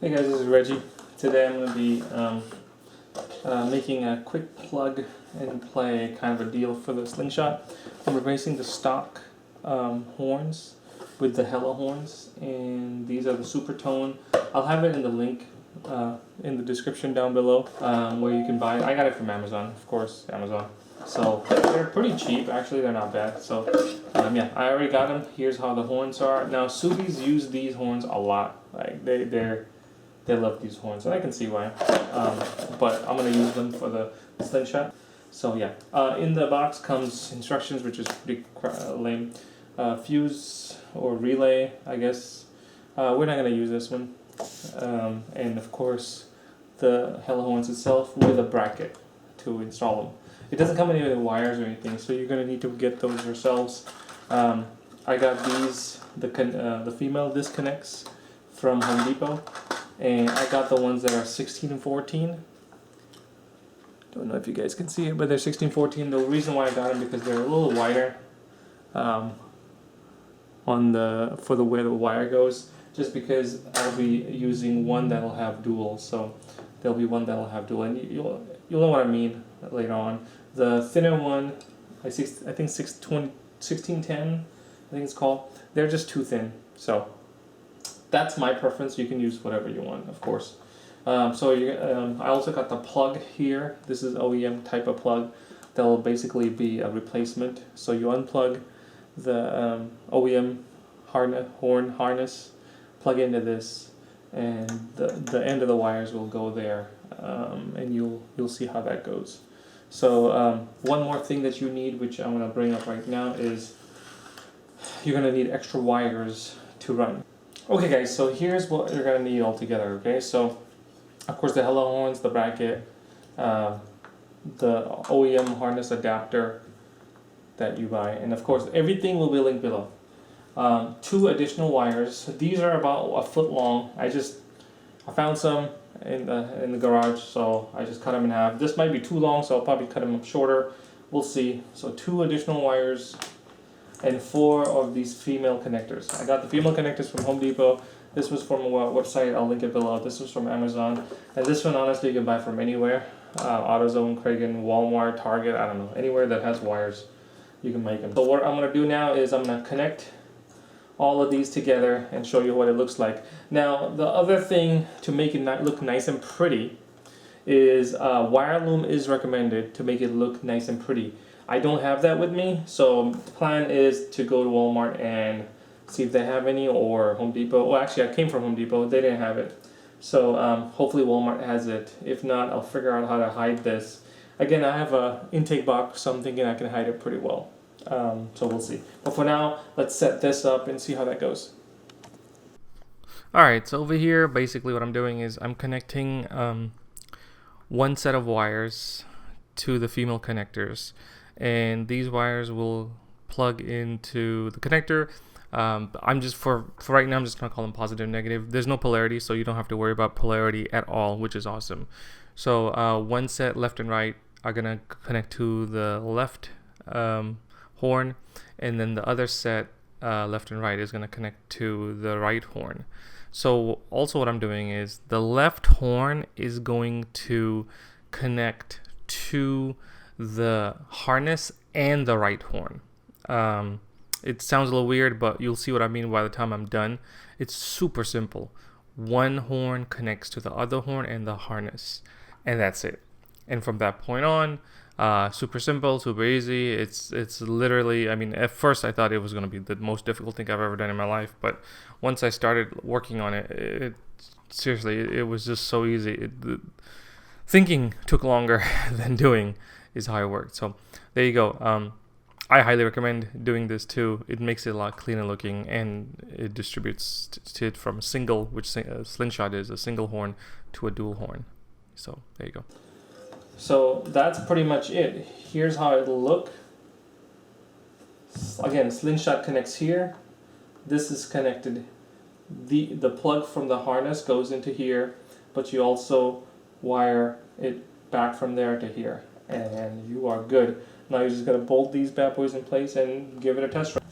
Hey guys, this is Reggie. Today I'm going to be making a quick plug and play kind of a deal for the Slingshot. I'm replacing the stock horns with the Hella horns, and these are the Supertone. I'll have it in the link in the description down below where you can buy it. I got it from Amazon, of course, Amazon. So they're pretty cheap, actually they're not bad. So yeah, I already got them. Here's how the horns are. Now Subis use these horns a lot. Like they love these horns, and I can see why. But I'm gonna use them for the Slingshot. So yeah, in the box comes instructions, which is pretty lame. Fuse or relay, I guess. We're not gonna use this one. And of course, the Hella horns itself with a bracket to install them. It doesn't come with any wires or anything, so you're gonna need to get those yourselves. I got these, the female disconnects from Home Depot. And I got the ones that are 16 and 14. Don't know if you guys can see it, but they're 16, 14. The reason why I got them because they're a little wider for the where the wire goes. Just because I'll be using one that'll have dual, so there'll be one that'll have dual, and you'll know what I mean later on. The thinner one, I think 1610, I think it's called. They're just too thin, so. That's my preference. You can use whatever you want, of course. I also got the plug here. This is OEM type of plug that will basically be a replacement. So you unplug the OEM horn harness, plug into this, and the end of the wires will go there, and you'll see how that goes. So one more thing that you need, which I'm going to bring up right now, is you're going to need extra wires to run. Okay guys, so here's what you're going to need all together, okay? So, of course the Hella horns, the bracket, the OEM harness adapter that you buy, and of course everything will be linked below. 2 additional wires. These are about a foot long. I found some in the garage, so I just cut them in half. This might be too long, so I'll probably cut them up shorter. We'll see. So 2 additional wires. And 4 of these female connectors. I got the female connectors from Home Depot. This was from a website, I'll link it below. This was from Amazon. And this one, honestly, you can buy from anywhere. AutoZone, Kragen, Walmart, Target, I don't know. Anywhere that has wires, you can make them. So what I'm going to do now is I'm going to connect all of these together and show you what it looks like. Now, the other thing to make it look nice and pretty is wire loom is recommended to make it look nice and pretty. I don't have that with me, so the plan is to go to Walmart and see if they have any, or Home Depot. Well, actually, I came from Home Depot. They didn't have it. So hopefully Walmart has it. If not, I'll figure out how to hide this. Again, I have an intake box, so I'm thinking I can hide it pretty well. So we'll see. But for now, let's set this up and see how that goes. Alright, so over here, basically what I'm doing is I'm connecting one set of wires to the female connectors. And these wires will plug into the connector. I'm just for right now, I'm just gonna call them positive and negative. There's no polarity, so you don't have to worry about polarity at all, which is awesome. So one set left and right are gonna connect to the left horn, and then the other set left and right is gonna connect to the right horn. So also what I'm doing is the left horn is going to connect to the harness and the right horn. It sounds a little weird, but you'll see what I mean by the time I'm done. It's super simple. One horn connects to the other horn and the harness, and that's it. And from that point on, super simple, super easy. It's literally, I mean, at first I thought it was going to be the most difficult thing I've ever done in my life, but once I started working on it, seriously, it was just so easy. Thinking took longer than doing is how it worked. So there you go. I highly recommend doing this too. It makes it a lot cleaner looking, and it distributes it from a single, which Slingshot is, a single horn, to a dual horn. So there you go. So that's pretty much it. Here's how it'll look. Again, Slingshot connects here. This is connected. The plug from the harness goes into here, but you also wire it back from there to here, and you are good. Now you're just going to bolt these bad boys in place and give it a test run.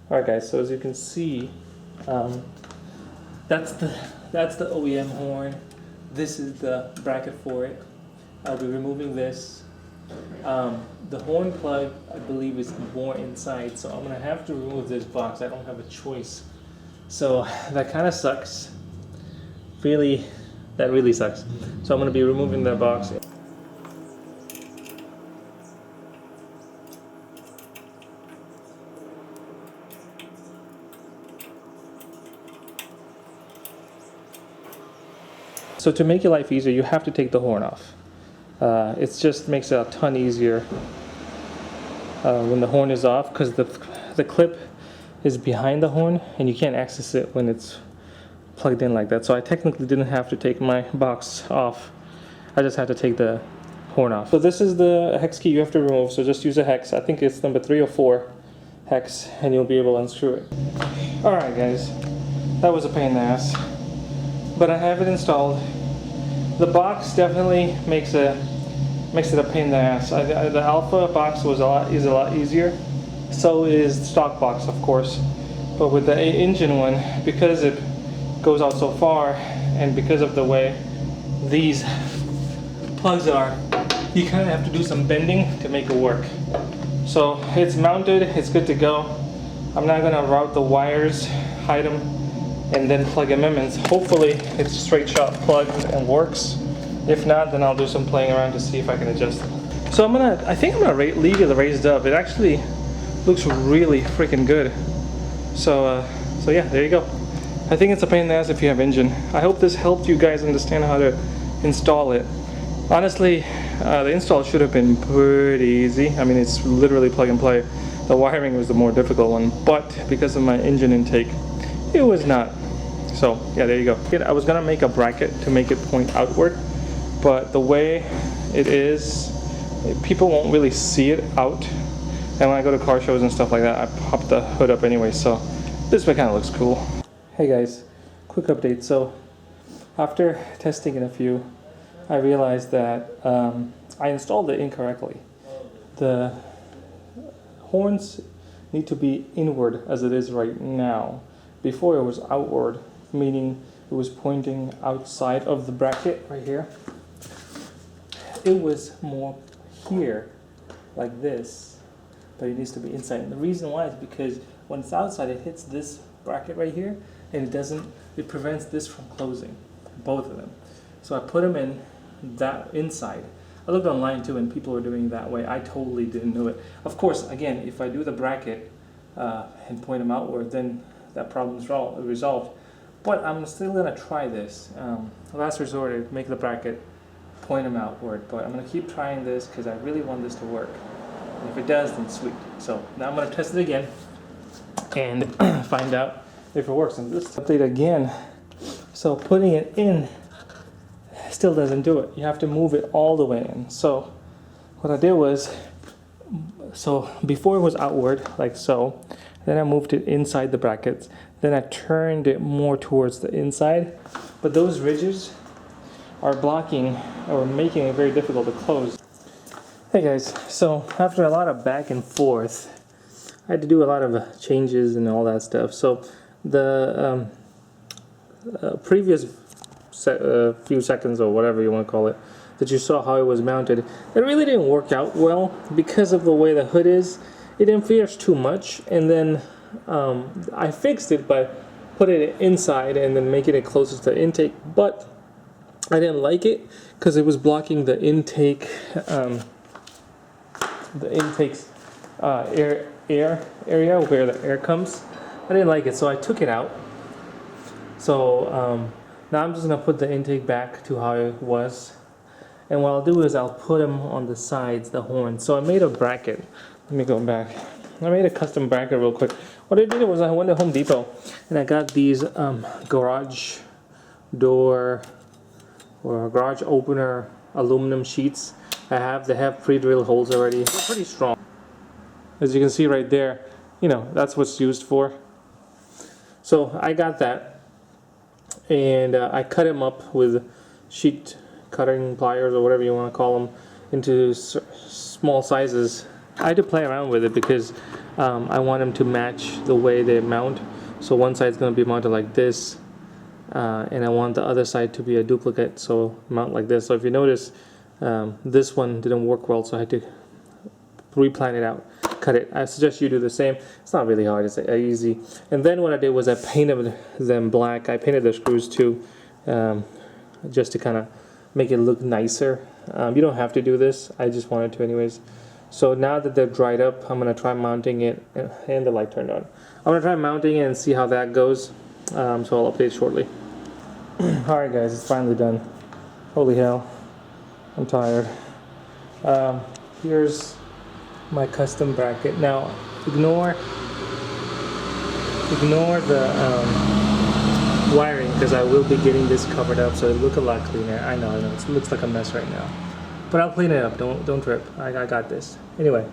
Alright guys, so as you can see, that's the OEM horn. This is the bracket for it. I'll be removing this. The horn plug, I believe, is more inside, so I'm gonna have to remove this box. I don't have a choice. So that kind of sucks. Really, that really sucks. So I'm gonna be removing that box. So to make your life easier, you have to take the horn off. It just makes it a ton easier when the horn is off, because the clip is behind the horn and you can't access it when it's plugged in like that. So I technically didn't have to take my box off. I just had to take the horn off. So this is the hex key you have to remove. So just use a hex. I think it's number 3 or 4 hex, and you'll be able to unscrew it. Alright guys, that was a pain in the ass, but I have it installed. The box definitely makes it a pain in the ass. The Alpha box is a lot easier. So is the stock box, of course. But with the engine one, because it goes out so far, and because of the way these plugs are, you kind of have to do some bending to make it work. So it's mounted, it's good to go. I'm not gonna route the wires, hide them, and then plug them in, and hopefully it's straight shot plugs and works. If not, then I'll do some playing around to see if I can adjust it. So I think I'm gonna leave it raised up. It actually looks really freaking good. So yeah, there you go. I think it's a pain in the ass if you have engine. I hope this helped you guys understand how to install it. Honestly, the install should have been pretty easy. I mean, it's literally plug and play. The wiring was the more difficult one, but because of my engine intake, it was not. So yeah, there you go. I was gonna make a bracket to make it point outward, but the way it is, people won't really see it out. And when I go to car shows and stuff like that, I pop the hood up anyway, so this way kind of looks cool. Hey guys, quick update. So after testing it a few, I realized that I installed it incorrectly. The horns need to be inward as it is right now. Before it was outward, meaning it was pointing outside of the bracket right here. It was more here, like this, but it needs to be inside. And the reason why is because when it's outside, it hits this bracket right here, and it prevents this from closing, both of them. So I put them in that inside. I looked online too, and people were doing it that way. I totally didn't know it. Of course, again, if I do the bracket and point them outward, then that problem's resolved. But I'm still gonna try this. Last resort, I make the bracket, point them outward. But I'm gonna keep trying this because I really want this to work. And if it does, then sweet. So now I'm gonna test it again and find out if it works. And this update again. So putting it in still doesn't do it. You have to move it all the way in. So what I did was, so before it was outward, like so, then I moved it inside the brackets. Then I turned it more towards the inside. But those ridges are blocking or making it very difficult to close. Hey guys, so after a lot of back and forth, I had to do a lot of changes and all that stuff. So the previous few seconds or whatever you want to call it, that you saw how it was mounted, it really didn't work out well because of the way the hood is. It interferes too much, and then I fixed it by putting it inside and then making it closest to the intake, but I didn't like it because it was blocking the intake's air area where the air comes. I didn't like it, so I took it out. So now I'm just gonna put the intake back to how it was, and what I'll do is I'll put them on the sides, the horn. So I made a bracket. Let me go back. I made a custom bracket real quick. What I did was I went to Home Depot and I got these garage door or garage opener aluminum sheets. They have pre-drilled holes already. They're pretty strong. As you can see right there, you know, that's what's used for. So I got that, and I cut them up with sheet cutting pliers or whatever you want to call them into small sizes. I had to play around with it because I want them to match the way they mount. So one side's going to be mounted like this, and I want the other side to be a duplicate, so mount like this. So if you notice, this one didn't work well, so I had to replan it out, cut it. I suggest you do the same. It's not really hard, it's easy. And then what I did was I painted them black. I painted the screws too, just to kind of make it look nicer. You don't have to do this, I just wanted to anyways. So now that they're dried up, I'm going to try mounting it, and the light turned on. I'm going to try mounting it and see how that goes, so I'll update shortly. Alright guys, it's finally done. Holy hell, I'm tired. Here's my custom bracket. Now, ignore the wiring, because I will be getting this covered up so it'll look a lot cleaner. I know, it looks like a mess right now. But I'll clean it up, don't trip, I got this. Anyway,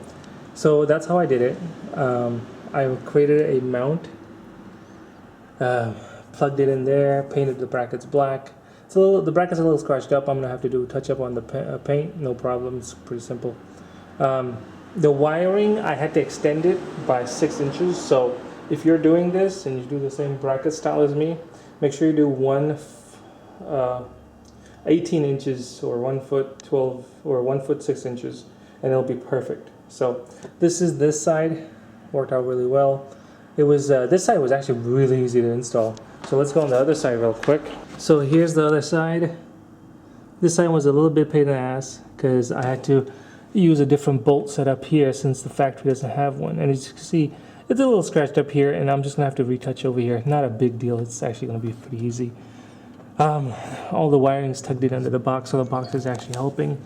so that's how I did it. I created a mount, plugged it in there, painted the brackets black. So the bracket's a little scratched up, I'm going to have to do a touch up on the paint, no problem, it's pretty simple. The wiring, I had to extend it by 6 inches, so if you're doing this and you do the same bracket style as me, make sure you do 18 inches or 1 foot 12 or 1 foot 6 inches, and it'll be perfect. So this is this side, worked out really well. It was this side was actually really easy to install. So let's go on the other side real quick. So here's the other side. This side was a little bit pain in the ass because I had to use a different bolt setup here since the factory doesn't have one. And as you can see, it's a little scratched up here, and I'm just gonna have to retouch over here. Not a big deal, it's actually gonna be pretty easy. All the wiring's tugged in under the box, so the box is actually helping.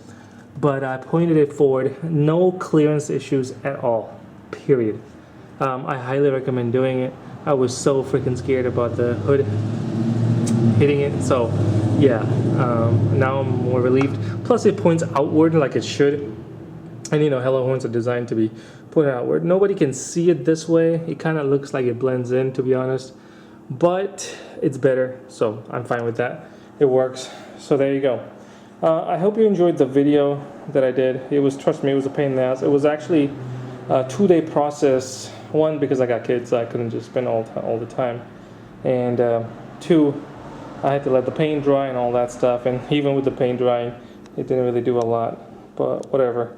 But I pointed it forward, no clearance issues at all, period. I highly recommend doing it. I was so freaking scared about the hood hitting it, so yeah, now I'm more relieved. Plus it points outward like it should. And you know, Hello horns are designed to be pointed outward. Nobody can see it this way. It kind of looks like it blends in, to be honest. But it's better, so I'm fine with that. It works. So there you go. I hope you enjoyed the video that I did. It was, trust me, it was a pain in the ass. It was actually a 2-day process. 1, because I got kids, so I couldn't just spend all the time. And 2, I had to let the paint dry and all that stuff. And even with the paint drying, it didn't really do a lot. But whatever.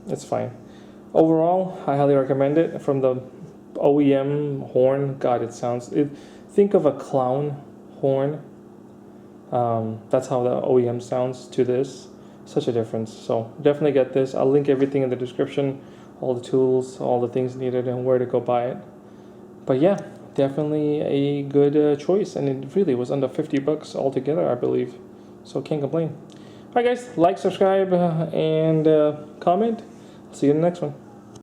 It's fine. Overall, I highly recommend it. From the OEM horn, God, it sounds... think of a clown horn. That's how the OEM sounds to this. Such a difference. So definitely get this. I'll link everything in the description. All the tools, all the things needed, and where to go buy it. But yeah, definitely a good choice. And it really was under 50 bucks altogether, I believe. So can't complain. Alright guys, like, subscribe, and comment. See you in the next one.